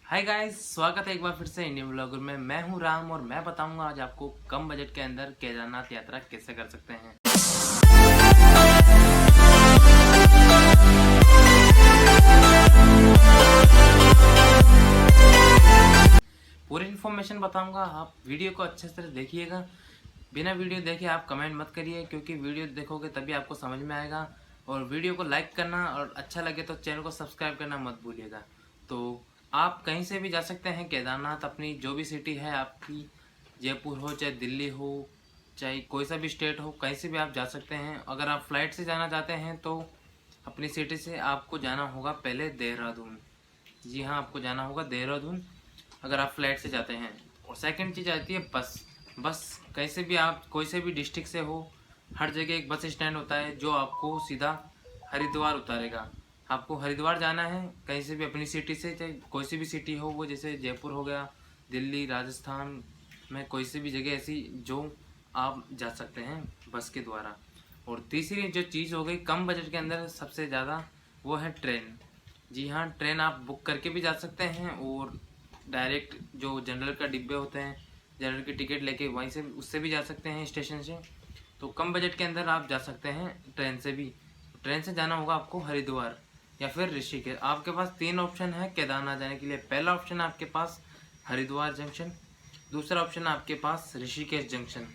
Hi guys, स्वागत है एक बार फिर से इंडियन व्लॉगर में। मैं हूं राम और मैं बताऊंगा आज आपको कम बजट के अंदर केदारनाथ यात्रा कैसे कर सकते हैं। पूरी इन्फॉर्मेशन बताऊंगा, आप वीडियो को अच्छे से देखिएगा। बिना वीडियो देखे आप कमेंट मत करिए, क्योंकि वीडियो देखोगे तभी आपको समझ में आएगा। और वीडियो को लाइक करना और अच्छा लगे तो चैनल को सब्सक्राइब करना मत भूलिएगा। तो आप कहीं से भी जा सकते हैं केदारनाथ, अपनी जो भी सिटी है आपकी, जयपुर हो चाहे दिल्ली हो चाहे कोई सा भी स्टेट हो, कहीं से भी आप जा सकते हैं। अगर आप फ्लाइट से जाना चाहते हैं तो अपनी सिटी से आपको जाना होगा पहले देहरादून। जी हाँ, आपको जाना होगा देहरादून अगर आप फ्लाइट से जाते हैं। और सेकंड चीज़ आती है बस। बस कहीं से भी आप कोई से भी डिस्ट्रिक्ट से हो, हर जगह एक बस स्टैंड होता है जो आपको सीधा हरिद्वार उतारेगा। आपको हरिद्वार जाना है कहीं से भी अपनी सिटी से, चाहे कोई सी भी सिटी हो, वो जैसे जयपुर हो गया, दिल्ली, राजस्थान में कोई सी भी जगह ऐसी जो आप जा सकते हैं बस के द्वारा। और तीसरी जो चीज़ हो गई कम बजट के अंदर सबसे ज़्यादा, वो है ट्रेन। जी हाँ, ट्रेन आप बुक करके भी जा सकते हैं और डायरेक्ट जो जनरल का डिब्बे होते हैं, जनरल की टिकट लेके वहीं से उससे भी जा सकते हैं स्टेशन से। तो कम बजट के अंदर आप जा सकते हैं ट्रेन से भी। ट्रेन से जाना होगा आपको हरिद्वार या फिर ऋषिकेश। आपके पास तीन ऑप्शन है केदारनाथ जाने के लिए। पहला ऑप्शन है आपके पास हरिद्वार जंक्शन, दूसरा ऑप्शन है आपके पास ऋषिकेश जंक्शन,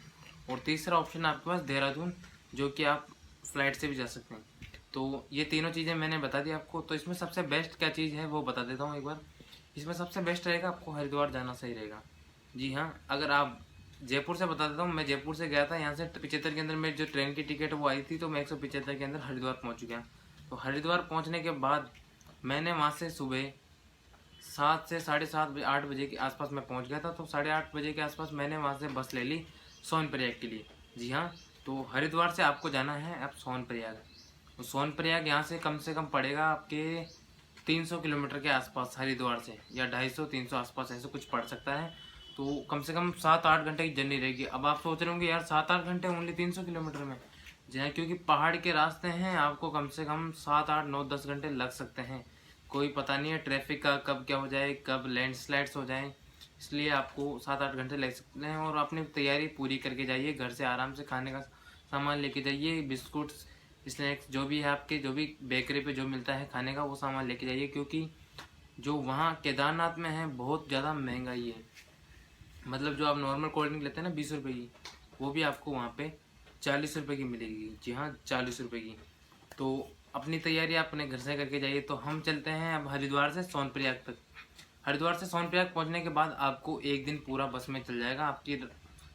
और तीसरा ऑप्शन है आपके पास देहरादून, जो कि आप फ्लाइट से भी जा सकते हैं। तो ये तीनों चीज़ें मैंने बता दी आपको। तो इसमें सबसे बेस्ट क्या चीज़ है वो बता देता हूँ एक बार। इसमें सबसे बेस्ट रहेगा आपको हरिद्वार जाना सही रहेगा। जी हाँ, अगर आप जयपुर से बता देता हूँ, मैं जयपुर से गया था, यहाँ से 75 के अंदर मेरी जो ट्रेन की टिकट वो आई थी, तो मैं 175 के अंदर हरिद्वार पहुँच गया। तो हरिद्वार पहुँचने के बाद मैंने वहाँ से सुबह 7 से साढ़े 7 8 बजे के आसपास मैं पहुँच गया था। तो 8:30 बजे के आसपास मैंने वहाँ से बस ले ली सोनप्रयाग के लिए। जी हाँ, तो हरिद्वार से आपको जाना है अब सोनप्रयाग। तो सोनप्रयाग यहाँ से कम पड़ेगा आपके 300 किलोमीटर के आसपास हरिद्वार से, या 250-300 आसपास ऐसे कुछ पड़ सकता है। तो कम से कम 7-8 घंटे की जर्नी रहेगी। अब आप सोच रहे होंगे यार 7-8 घंटे ओनली 300 किलोमीटर में। जी हाँ, क्योंकि पहाड़ के रास्ते हैं, आपको कम से कम 7-8-9-10 घंटे लग सकते हैं। कोई पता नहीं है ट्रैफिक का कब क्या हो जाए, कब लैंडस्लाइड्स हो जाए, इसलिए आपको 7-8 घंटे लग सकते हैं। और अपनी तैयारी पूरी करके जाइए, घर से आराम से खाने का सामान लेके जाइए, बिस्कुट्स, स्नैक्स जो भी है आपके, जो भी बेकरी पे जो मिलता है खाने का वो सामान लेके जाइए, क्योंकि जो वहाँ केदारनाथ में है बहुत ज़्यादा महंगाई है। मतलब जो आप नॉर्मल कोल्ड ड्रिंक लेते हैं ना 20 रुपए की, वो भी आपको वहाँ पे 40 रुपए की मिलेगी। जी हाँ, 40 रुपए की। तो अपनी तैयारी आप अपने घर से करके जाइए। तो हम चलते हैं अब हरिद्वार से सोनप्रयाग तक। हरिद्वार से सोनप्रयाग पहुँचने के बाद आपको एक दिन पूरा बस में चल जाएगा। आपकी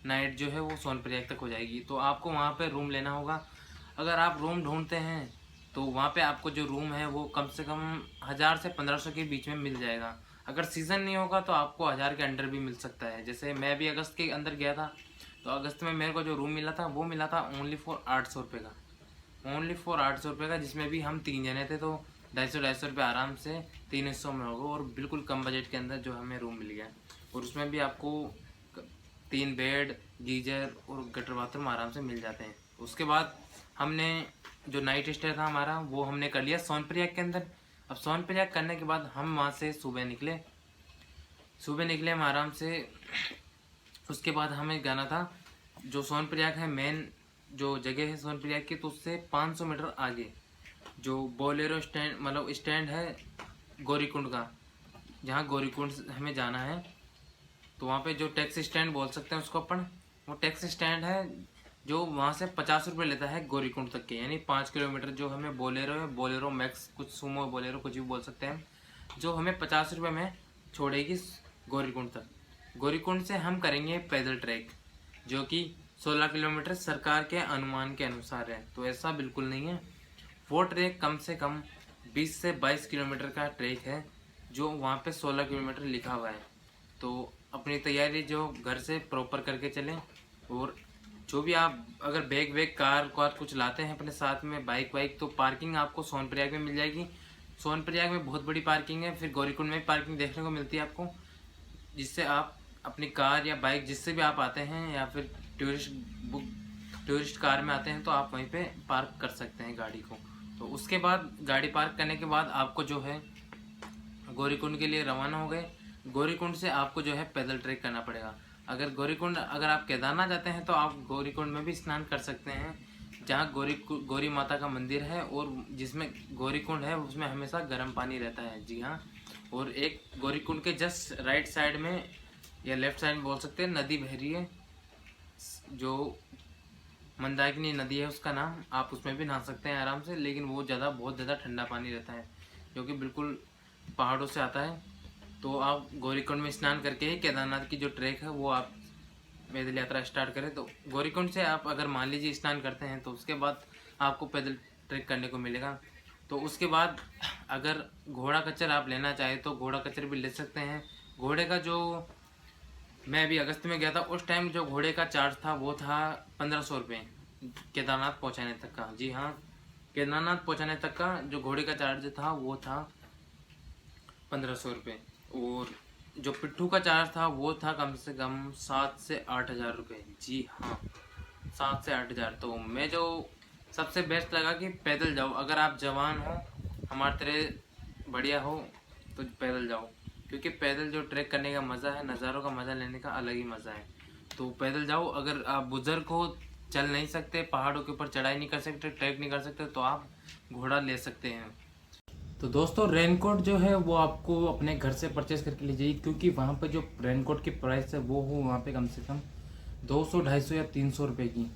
नाइट जो है वो सोनप्रयाग तक हो जाएगी। तो आपको वहाँ पे रूम लेना होगा। अगर आप रूम ढूंढते हैं तो वहाँ पे आपको जो रूम है वो कम से कम 1000 से 1500 के बीच में मिल जाएगा। अगर सीज़न नहीं होगा तो आपको 1000 के अंडर भी मिल सकता है। जैसे मैं भी अगस्त के अंदर गया था, तो अगस्त में मेरे को जो रूम मिला था वो मिला था ओनली फॉर 800 रुपये का। ओनली फॉर 800 रुपये का, जिसमें भी हम 3 जने थे, तो 250 रुपये आराम से 3 हिस्सों में होगा। और बिल्कुल कम बजट के अंदर जो हमें रूम मिल गया। और उसमें भी आपको 3 बेड, गीजर और गटर बाथरूम आराम से मिल जाते हैं। उसके बाद हमने जो नाइट स्टे था हमारा वो हमने कर लिया सोनप्रयाग के अंदर। अब सोनप्रयाग करने के बाद हम वहाँ से सुबह निकले हम आराम से। उसके बाद हमें जाना था जो सोनप्रयाग है, मेन जो जगह है सोनप्रयाग की, तो उससे 500 मीटर आगे जो बोलेरो स्टैंड, मतलब स्टैंड है गौरीकुंड का, जहाँ गौरीकुंड हमें जाना है। तो वहाँ पे जो टैक्सी स्टैंड बोल सकते हैं उसको अपन, वो टैक्सी स्टैंड है जो वहाँ से 50 रुपये लेता है गौरीकुंड तक के, यानी 5 किलोमीटर जो हमें बोलेरो है, बोलेरो मैक्स, कुछ सुमो बोलेरो कुछ भी बोल सकते हैं, जो हमें 50 रुपये में छोड़ेगी गौरीकुंड तक। गौरीकुंड से हम करेंगे पैदल ट्रैक, जो कि 16 किलोमीटर सरकार के अनुमान के अनुसार है। तो ऐसा बिल्कुल नहीं है, वो ट्रैक कम से कम 20 से 22 किलोमीटर का ट्रैक है, जो वहाँ पे 16 किलोमीटर लिखा हुआ है। तो अपनी तैयारी जो घर से प्रॉपर करके चलें। और जो भी आप अगर बैग वैग कार कुछ लाते हैं अपने साथ में, बाइक वाइक, तो पार्किंग आपको सोनप्रयाग में मिल जाएगी। सोनप्रयाग में बहुत बड़ी पार्किंग है। फिर गौरीकुंड में पार्किंग देखने को मिलती है आपको, जिससे आप अपनी कार या बाइक जिससे भी आप आते हैं, या फिर टूरिस्ट कार में आते हैं, तो आप वहीं पे पार्क कर सकते हैं गाड़ी को। तो उसके बाद गाड़ी पार्क करने के बाद आपको जो है गौरीकुंड के लिए रवाना हो गए। गौरीकुंड से आपको जो है पैदल ट्रैक करना पड़ेगा। अगर आप केदारनाथ जाते हैं तो आप गौरीकुंड में भी स्नान कर सकते हैं, जहाँ गौरी माता का मंदिर है और जिसमें गौरीकुंड है उसमें हमेशा गर्म पानी रहता है। जी हाँ। और एक गौरीकुंड के जस्ट राइट साइड में या लेफ्ट साइड में बोल सकते हैं नदी बह रही है, जो मंदाकिनी नदी है उसका नाम। आप उसमें भी नहा सकते हैं आराम से, लेकिन वो बहुत ज़्यादा ठंडा पानी रहता है जो कि बिल्कुल पहाड़ों से आता है। तो आप गौरीकुंड में स्नान करके ही केदारनाथ की जो ट्रैक है वो आप पैदल यात्रा स्टार्ट करें। तो गौरीकुंड से आप अगर मान लीजिए स्नान करते हैं तो उसके बाद आपको पैदल ट्रैक करने को मिलेगा। तो उसके बाद अगर घोड़ा खच्चर आप लेना चाहें तो घोड़ा खच्चर भी ले सकते हैं। घोड़े का जो मैं अभी अगस्त में गया था उस टाइम जो घोड़े का चार्ज था वो था 1500 रुपये केदारनाथ पहुंचाने तक का। जी हाँ, केदारनाथ पहुंचाने तक का जो घोड़े का चार्ज था वो था 1500 रुपये। और जो पिट्ठू का चार्ज था वो था कम से कम 7 से 8 हज़ार रुपये। जी हाँ, 7 से 8 हज़ार। तो मैं जो सबसे बेस्ट लगा कि पैदल जाओ, अगर आप जवान हो हमारे तरह बढ़िया हो तो पैदल जाओ, क्योंकि पैदल जो ट्रैक करने का मज़ा है, नज़ारों का मज़ा लेने का अलग ही मज़ा है। तो पैदल जाओ। अगर आप बुजुर्ग हो, चल नहीं सकते, पहाड़ों के ऊपर चढ़ाई नहीं कर सकते, ट्रैक नहीं कर सकते, तो आप घोड़ा ले सकते हैं। तो दोस्तों रेनकोट जो है वो आपको अपने घर से परचेज करके लीजिए, क्योंकि वहाँ पे जो रेनकोट की प्राइस है वो हो वहाँ पे कम से कम 200, 250 या 300 रुपये की।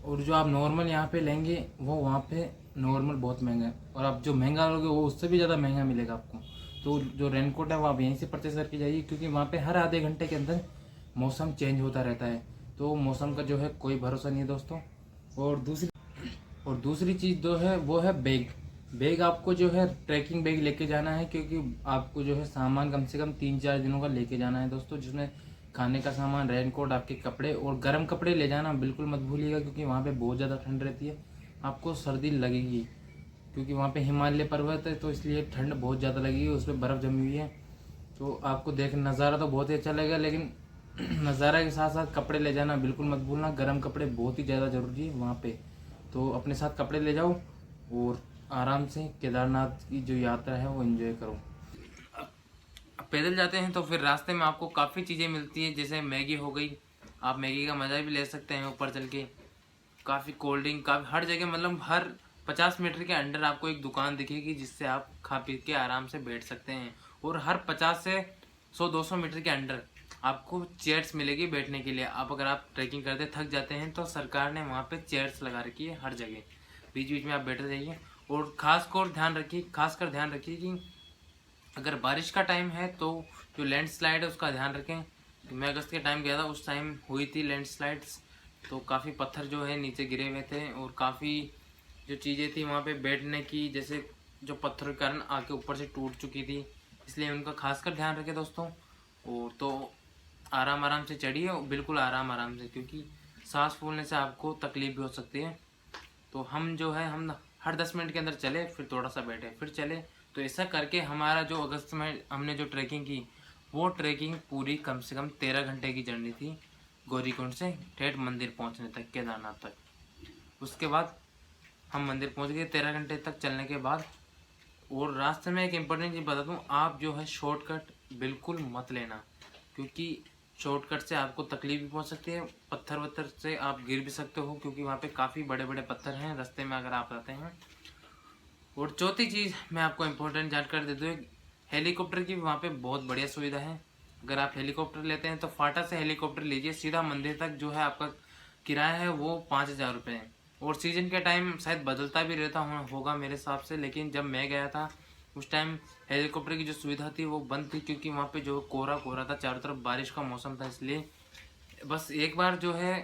और जो आप नॉर्मल यहाँ पे लेंगे वो वहाँ पे नॉर्मल बहुत महंगा है, और आप जो महंगा लोगे वो उससे भी ज़्यादा महंगा मिलेगा आपको। तो जो रेनकोट है वो आप यहीं से परचेज करके जाइए, क्योंकि वहाँ पे हर आधे घंटे के अंदर मौसम चेंज होता रहता है। तो मौसम का जो है कोई भरोसा नहीं है दोस्तों। और दूसरी चीज़ जो है वो है बैग आपको जो है ट्रैकिंग बैग लेके जाना है, क्योंकि आपको जो है सामान कम से कम 3-4 दिनों का लेके जाना है दोस्तों, जिसमें खाने का सामान, रेनकोट, आपके कपड़े और गर्म कपड़े ले जाना बिल्कुल मत भूलिएगा, क्योंकि वहाँ पे बहुत ज़्यादा ठंड रहती है, आपको सर्दी लगेगी, क्योंकि वहाँ पे हिमालय पर्वत है तो इसलिए ठंड बहुत ज़्यादा लगेगी, उस पर बर्फ़ जमी हुई है। तो आपको देख नज़ारा तो बहुत ही अच्छा लगेगा, लेकिन नज़ारा के साथ साथ कपड़े ले जाना बिल्कुल मत भूलना। गर्म कपड़े बहुत ही ज़्यादा ज़रूरी है वहाँ पे। तो अपने साथ कपड़े ले जाओ और आराम से केदारनाथ की जो यात्रा है वो एंजॉय करो। अब पैदल जाते हैं तो फिर रास्ते में आपको काफ़ी चीज़ें मिलती हैं, जैसे मैगी हो गई, आप मैगी का मज़ा भी ले सकते हैं ऊपर चल के। काफ़ी कोल्ड ड्रिंक, काफ़ी हर जगह, मतलब हर 50 मीटर के अंदर आपको एक दुकान दिखेगी जिससे आप खा पी के आराम से बैठ सकते हैं। और हर 50 से 100-200 मीटर के अंदर आपको चेयर्स मिलेगी बैठने के लिए। अगर आप ट्रैकिंग करते थक जाते हैं तो सरकार ने वहाँ पे चेयर्स लगा रखी है हर जगह, बीच बीच में आप बैठे रहिए। और खासकर ध्यान रखिए कि अगर बारिश का टाइम है तो जो लैंडस्लाइड है उसका ध्यान रखें। मैं अगस्त के टाइम गया था, उस टाइम हुई थी लैंडस्लाइड्स, तो काफ़ी पत्थर जो है नीचे गिरे हुए थे, और काफ़ी जो चीज़ें थी वहाँ पे बैठने की, जैसे जो पत्थरों के कारण आके ऊपर से टूट चुकी थी, इसलिए उनका खासकर ध्यान रखें दोस्तों। और तो आराम आराम से चढ़िए, बिल्कुल आराम आराम से, क्योंकि सांस फूलने से आपको तकलीफ भी हो सकती है। तो हम जो है हम हर 10 मिनट के अंदर चले, फिर थोड़ा सा बैठे, फिर चले। तो ऐसा करके हमारा जो अगस्त में हमने जो ट्रैकिंग की, वो ट्रैकिंग पूरी कम से कम 13 घंटे की जर्नी थी, गौरीकुंड से ठेठ मंदिर पहुंचने तक, केदारनाथ तक। उसके बाद हम मंदिर पहुंच गए 13 घंटे तक चलने के बाद। और रास्ते में एक इम्पोर्टेंट चीज़ बता दूँ, आप जो है शॉर्टकट बिल्कुल मत लेना, क्योंकि शॉर्टकट से आपको तकलीफ भी पहुंच सकती है, पत्थर वत्थर से आप गिर भी सकते हो, क्योंकि वहाँ पे काफ़ी बड़े बड़े पत्थर हैं रास्ते में अगर आप आते हैं। और चौथी चीज़ मैं आपको इम्पोर्टेंट जानकारी दे दूँ, हेलीकॉप्टर की वहाँ पे बहुत बढ़िया सुविधा है। अगर आप हेलीकॉप्टर लेते हैं तो फाटा से हेलीकॉप्टर लीजिए, सीधा मंदिर तक जो है आपका किराया है वो 5,000 रुपये है। और सीजन के टाइम शायद बदलता भी रहता होगा मेरे हिसाब से, लेकिन जब मैं गया था उस टाइम हेलीकॉप्टर की जो सुविधा थी वो बंद थी, क्योंकि वहाँ पे जो कोहरा कोहरा था, चारों तरफ बारिश का मौसम था, इसलिए बस एक बार जो है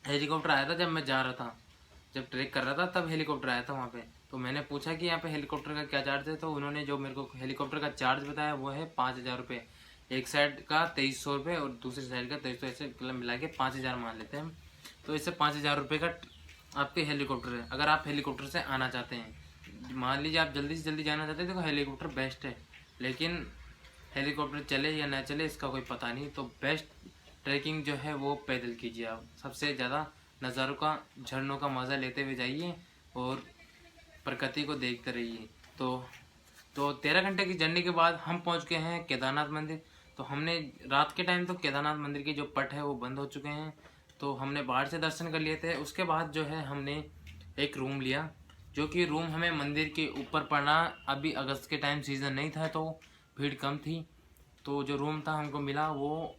हेलीकॉप्टर आया था जब मैं जा रहा था, जब ट्रैक कर रहा था तब हेलीकॉप्टर आया था वहाँ पे। तो मैंने पूछा कि यहाँ पे हेलीकॉप्टर का क्या चार्ज है, तो उन्होंने जो मेरे को हेलीकॉप्टर का चार्ज बताया वो है 5,000 रुपये। एक साइड का 2,300 रुपये और दूसरी साइड का 2,300, ऐसे मतलब मिला के 5,000 मान लेते हैं हम। तो इससे 5,000 रुपये का आपके हेलीकॉप्टर है। अगर आप हेलीकॉप्टर से आना चाहते हैं, मान लीजिए आप जल्दी से जल्दी जाना चाहते हैं, तो हेलीकॉप्टर बेस्ट है, लेकिन हेलीकॉप्टर चले या ना चले इसका कोई पता नहीं। तो बेस्ट ट्रैकिंग जो है वो पैदल कीजिए, आप सबसे ज़्यादा नज़ारों का, झरनों का मज़ा लेते हुए जाइए और प्रकृति को देखते रहिए। तो तो 13 घंटे की जर्नी के बाद हम पहुंच गए हैं केदारनाथ मंदिर। तो हमने रात के टाइम तो केदारनाथ मंदिर के जो पट है वो बंद हो चुके हैं, तो हमने बाहर से दर्शन कर लिए थे। उसके बाद जो है हमने एक रूम लिया, जो कि रूम हमें मंदिर के ऊपर पड़ा। अभी अगस्त के टाइम सीज़न नहीं था तो भीड़ कम थी। तो जो रूम था हमको मिला वो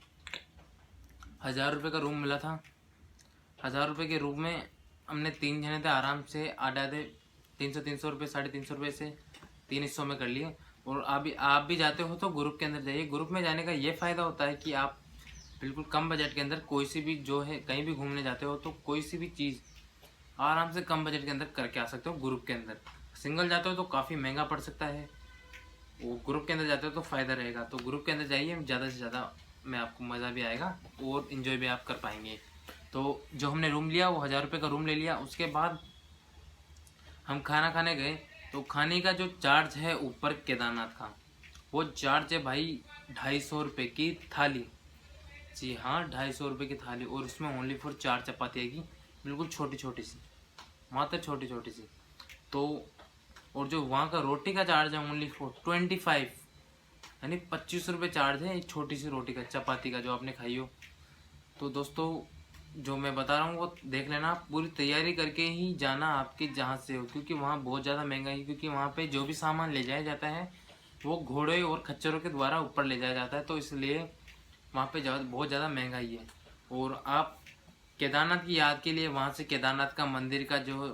1000 रुपये का रूम मिला था। 1000 रुपये के रूम में हमने 3 जने थे, आराम से आधे 300 रुपये 350 रुपये से 3 हिस्सों में कर लिए। और आप भी जाते हो तो ग्रुप के अंदर जाइए। ग्रुप में जाने का ये फ़ायदा होता है कि आप बिल्कुल कम बजट के अंदर कोई सी भी जो है कहीं भी घूमने जाते हो तो कोई सी भी चीज़ आराम से कम बजट के अंदर करके आ सकते हो ग्रुप के अंदर। सिंगल जाते हो तो काफ़ी महंगा पड़ सकता है, वो ग्रुप के अंदर जाते हो तो फ़ायदा रहेगा। तो ग्रुप के अंदर जाइए, ज़्यादा से ज़्यादा में आपको मज़ा भी आएगा और इन्जॉय भी आप कर पाएंगे। तो जो हमने रूम लिया वो 1000 रुपये का रूम ले लिया। उसके बाद हम खाना खाने गए। तो खाने का जो चार्ज है ऊपर केदारनाथ का, वो चार्ज है भाई 250 रुपये की थाली। जी हाँ, 250 रुपये की थाली, और उसमें ओनली फॉर 4 चपाती आएगी, बिल्कुल छोटी छोटी सी, मात्र छोटी छोटी सी। तो और जो वहाँ का रोटी का चार्ज है ओनली फॉर 25, यानी 25 रुपये चार्ज है एक छोटी सी रोटी का, चपाती का, जो आपने खाई हो। तो दोस्तों जो मैं बता रहा हूँ वो देख लेना, पूरी तैयारी करके ही जाना आपके जहाँ से हो, क्योंकि वहाँ बहुत ज़्यादा महंगा है। क्योंकि वहाँ पे जो भी सामान ले जाया जाता है वो घोड़े और खच्चरों के द्वारा ऊपर ले जाया जाता है, तो इसलिए वहाँ पे बहुत ज़्यादा महंगाई है। और आप केदारनाथ की याद के लिए वहाँ से केदारनाथ का मंदिर का जो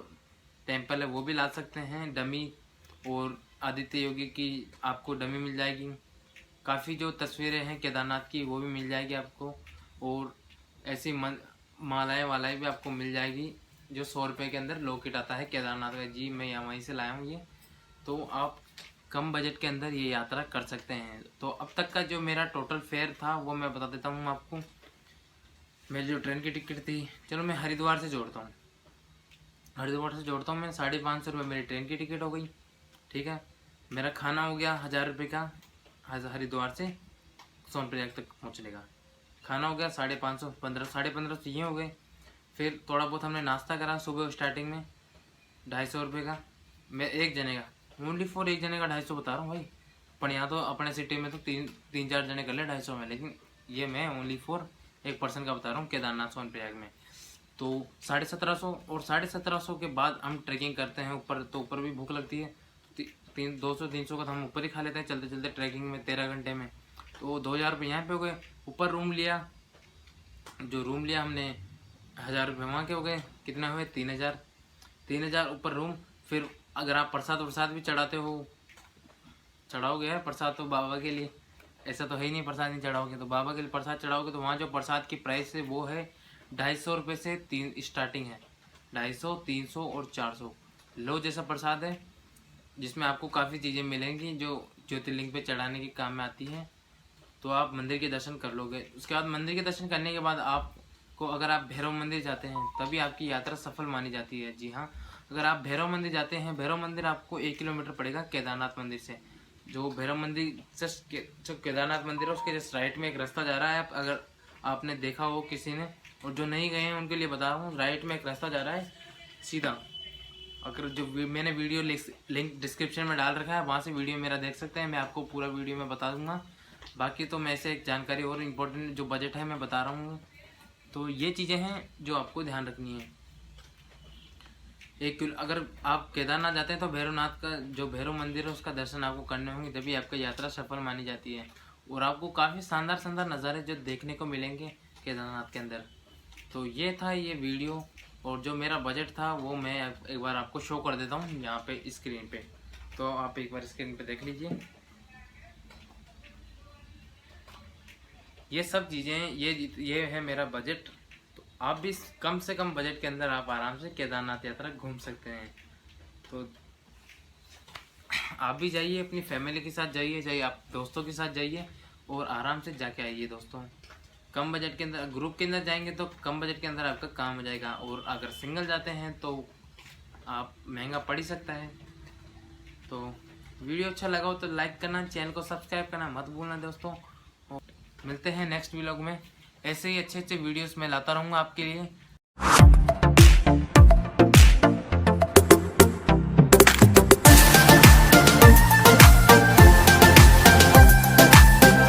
टेम्पल है वो भी ला सकते हैं, डमी। और आदित्य योगी की आपको डमी मिल जाएगी। काफ़ी जो तस्वीरें हैं केदारनाथ की वो भी मिल जाएगी आपको। और ऐसी मालाएँ वालाएँ भी आपको मिल जाएगी, जो 100 रुपये के अंदर लॉकेट आता है केदारनाथ का। जी मैं यहाँ वहीं से लाया हूँ ये। तो आप कम बजट के अंदर ये यात्रा कर सकते हैं। तो अब तक का जो मेरा टोटल फेयर था वो मैं बता देता हूँ आपको। मेरी जो ट्रेन की टिकट थी, चलो मैं हरिद्वार से जोड़ता हूँ, मैं 550 रुपये मेरी ट्रेन की टिकट हो गई। ठीक है, मेरा खाना हो गया 1000 रुपये का, हरिद्वार से सोनप्रयाग तक पहुँचने का खाना हो गया 550, 1500 ये हो गए। फिर थोड़ा बहुत हमने नाश्ता करा सुबह स्टार्टिंग में 250 रुपये का, मैं एक जने का, ओनली फॉर एक जने का 250 बता रहा हूँ भाई। पर यहाँ तो अपने सिटी में तो तीन चार जने कर ले 250 में, लेकिन ये मैं ओनली फॉर एक पर्सन का बता रहा हूँ केदारनाथ सोनप्रयाग में। तो 1750, और 1750 के बाद हम ट्रैकिंग करते हैं ऊपर। तो ऊपर भी भूख लगती है, 200-300 का तो हम ऊपर ही खा लेते हैं चलते चलते ट्रैकिंग में 13 घंटे में। तो 2000 रुपये यहाँ पे हो गए। ऊपर रूम लिया, जो रूम लिया हमने 1000 रुपये वहाँ के हो गए, कितना हुए 3000 ऊपर रूम। फिर अगर आप प्रसाद भी चढ़ाओगे यार, प्रसाद तो बाबा के लिए, ऐसा तो है ही नहीं प्रसाद नहीं चढ़ाओगे, तो बाबा के लिए प्रसाद चढ़ाओगे। तो वहाँ जो प्रसाद की प्राइस है वो है 250 रुपये से 3 स्टार्टिंग है, 250, 300 और 400 लो जैसा प्रसाद है, जिसमें आपको काफ़ी चीज़ें मिलेंगी जो ज्योतिर्लिंग पे चढ़ाने के काम में आती हैं। तो आप मंदिर के दर्शन कर लोगे। उसके बाद मंदिर के दर्शन करने के बाद आपको, अगर आप भैरव मंदिर जाते हैं तभी आपकी यात्रा सफल मानी जाती है। जी हाँ, अगर आप भैरव मंदिर जाते हैं, भैरव मंदिर आपको 1 किलोमीटर पड़ेगा केदारनाथ मंदिर से। जो भैरव मंदिर जो केदारनाथ मंदिर है उसके जस्ट राइट में एक रास्ता जा रहा है। अगर आपने देखा हो किसी ने, और जो नहीं गए हैं उनके लिए बता रहा हूँ, राइट में एक रास्ता जा रहा है सीधा। अगर जो मैंने वीडियो लिंक डिस्क्रिप्शन में डाल रखा है, वहाँ से वीडियो मेरा देख सकते हैं, मैं आपको पूरा वीडियो में बता दूंगा। बाकी तो मैं ऐसे एक जानकारी और इम्पोर्टेंट जो बजट है मैं बता रहा हूँ। तो ये चीज़ें हैं जो आपको ध्यान रखनी है। अगर आप केदारनाथ जाते हैं तो भैरवनाथ का जो भैरव मंदिर है उसका दर्शन आपको करने होंगे, तभी आपकी यात्रा सफल मानी जाती है। और आपको काफ़ी शानदार नज़ारे जो देखने को मिलेंगे केदारनाथ के अंदर। तो ये था ये वीडियो, और जो मेरा बजट था वो मैं एक बार आपको शो कर देता हूँ यहाँ पे स्क्रीन पे। तो आप एक बार स्क्रीन पे देख लीजिए, ये सब चीज़ें, ये है मेरा बजट। तो आप भी कम से कम बजट के अंदर आप आराम से केदारनाथ यात्रा घूम सकते हैं। तो आप भी जाइए, अपनी फैमिली के साथ जाइए, चाहे आप दोस्तों के साथ जाइए, और आराम से जाके आइए दोस्तों। कम बजट के अंदर, ग्रुप के अंदर जाएंगे तो कम बजट के अंदर आपका काम हो जाएगा, और अगर सिंगल जाते हैं तो आप महंगा पड़ ही सकता है। तो वीडियो अच्छा लगा हो तो लाइक करना, चैनल को सब्सक्राइब करना मत भूलना दोस्तों। और मिलते हैं नेक्स्ट व्लॉग में, ऐसे ही अच्छे वीडियोस मैं लाता रहूँगा आपके लिए।